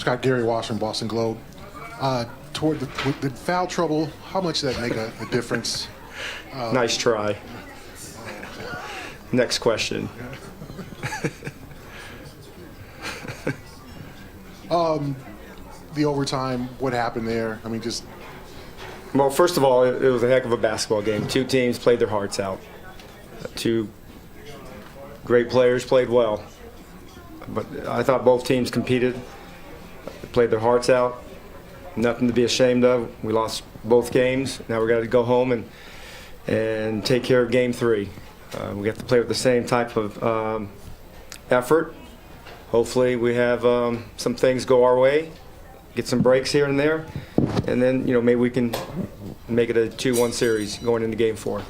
Scott, Gary Walsh from Boston Globe. Toward the foul trouble, how much does that make a difference? Nice try. Next question. The overtime, what happened there? I mean, just... Well, first of all, it was a heck of a basketball game. Two teams played their hearts out. Two great players played well. But I thought both teams competed, played their hearts out. Nothing to be ashamed of. We lost both games. Now we've got to go home and take care of Game 3. We have to play with the same type of effort. Hopefully we have some things go our way, get some breaks here and there, and then maybe we can make it a 2-1 series going into Game 4.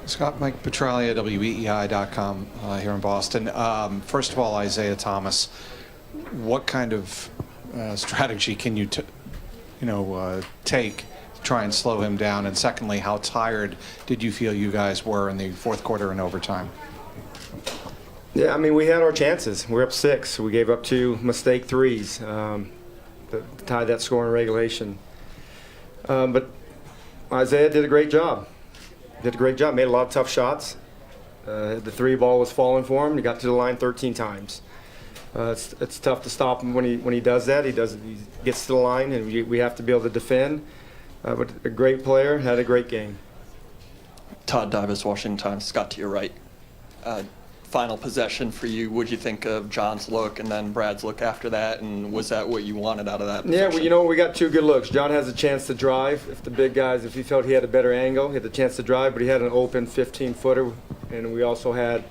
Scott, Mike Petralia, WEEI.com here in Boston. First of all, Isaiah Thomas, what kind of strategy can you take to try and slow him down? And secondly, how tired did you feel you guys were in the fourth quarter and overtime? Yeah, I mean, we had our chances. We're up 6. We gave up 2 mistake threes to tie that score in regulation. But Isaiah did a great job. Made a lot of tough shots. The 3 ball was falling for him. He got to the line 13 times. It's tough to stop him when he does that. He gets to the line, and we have to be able to defend. But a great player, had a great game. Todd Davis, Washington Times. Scott, to your right. Final possession for you. What'd you think of John's look and then Brad's look after that? And was that what you wanted out of that possession? Yeah, well, we got 2 good looks. John has a chance to drive. If the big guys, if he felt he had a better angle, he had the chance to drive, but he had an open 15-footer. And we also had,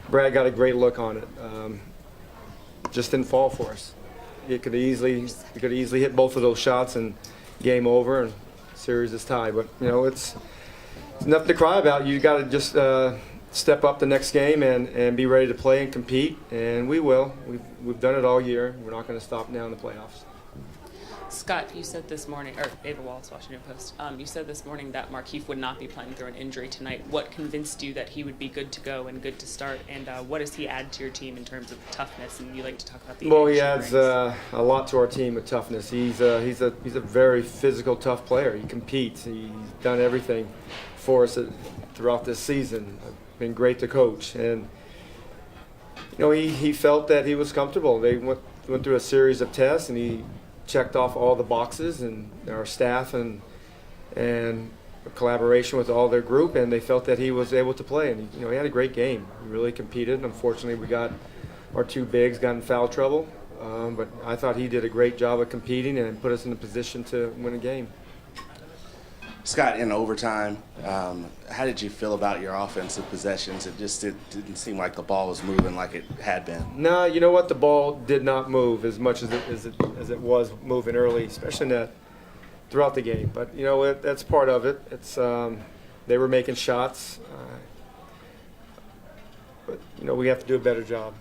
Brad got a great look on it. Just didn't fall for us. He could easily hit both of those shots and game over and series is tied. But, it's nothing to cry about. You got to just step up the next game and be ready to play and compete, and we will. We've done it all year. We're not going to stop now in the playoffs. Scott, you said this morning, or Ava Wallace, Washington Post, you said this morning that Markieff would not be playing through an injury tonight. What convinced you that he would be good to go and good to start, and what does he add to your team in terms of toughness? And you like to talk about the Well, he adds a lot to our team with toughness. He's a very physical, tough player. He competes. He's done everything for us throughout this season. Been great to coach, and he felt that he was comfortable. They went through a series of tests, and he checked off all the boxes, and our staff and collaboration with all their group, and they felt that he was able to play. And he had a great game. He really competed. Unfortunately, we got our 2 bigs got in foul trouble, but I thought he did a great job of competing and put us in a position to win a game. Scott, in overtime, how did you feel about your offensive possessions? It just didn't seem like the ball was moving like it had been. No, you know what? The ball did not move as much as it was moving early, especially throughout the game. But that's part of it. It's they were making shots, but we have to do a better job.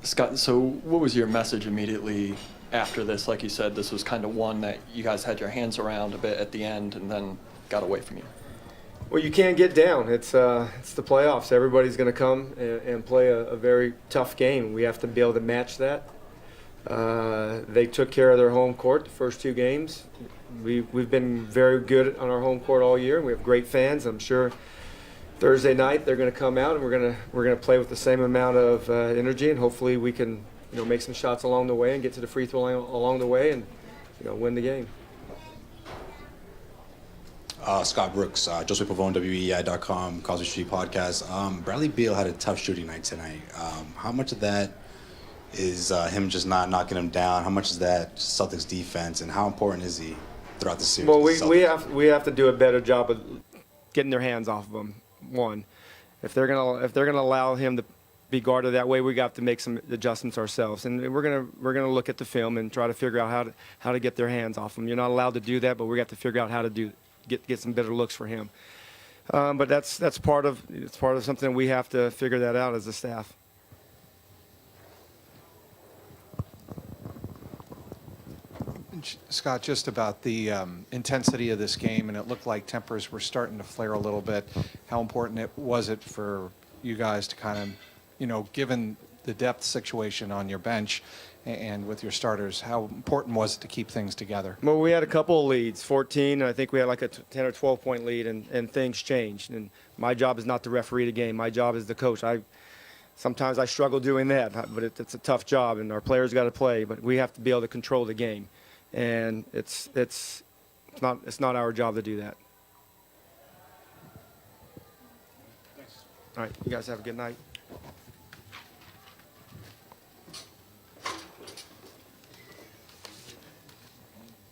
Scott, so what was your message immediately after this? Like you said, this was kind of one that you guys had your hands around a bit at the end and then got away from you. Well, you can't get down. It's the playoffs. Everybody's going to come and play a very tough game. We have to be able to match that. They took care of their home court the first 2 games. We've been very good on our home court all year. We have great fans. I'm sure Thursday night they're going to come out and we're going to play with the same amount of energy, and hopefully we can make some shots along the way and get to the free throw line along the way and win the game. Scott Brooks, Joseph Pavone, WEEI.com, Cosby Street Podcast. Bradley Beal had a tough shooting night tonight. How much of that is him just not knocking him down? How much is that Celtics defense, and how important is he throughout the series? Well, we have to do a better job of getting their hands off of him. One, if they're gonna allow him to be guarded that way, we got to make some adjustments ourselves, and we're gonna look at the film and try to figure out how to get their hands off him. You're not allowed to do that, but we got to figure out how to get some better looks for him. But that's part of something we have to figure that out as a staff. Scott, just about the intensity of this game, and it looked like tempers were starting to flare a little bit. How important was it for you guys to kind of, given the depth situation on your bench and with your starters, how important was it to keep things together? Well, we had a couple of leads, 14, and I think we had like a 10 or 12 point lead, and things changed. And my job is not to referee the game. My job is the coach. Sometimes I struggle doing that, but it's a tough job, and our players got to play. But we have to be able to control the game, and it's not our job to do that. All right, you guys have a good night.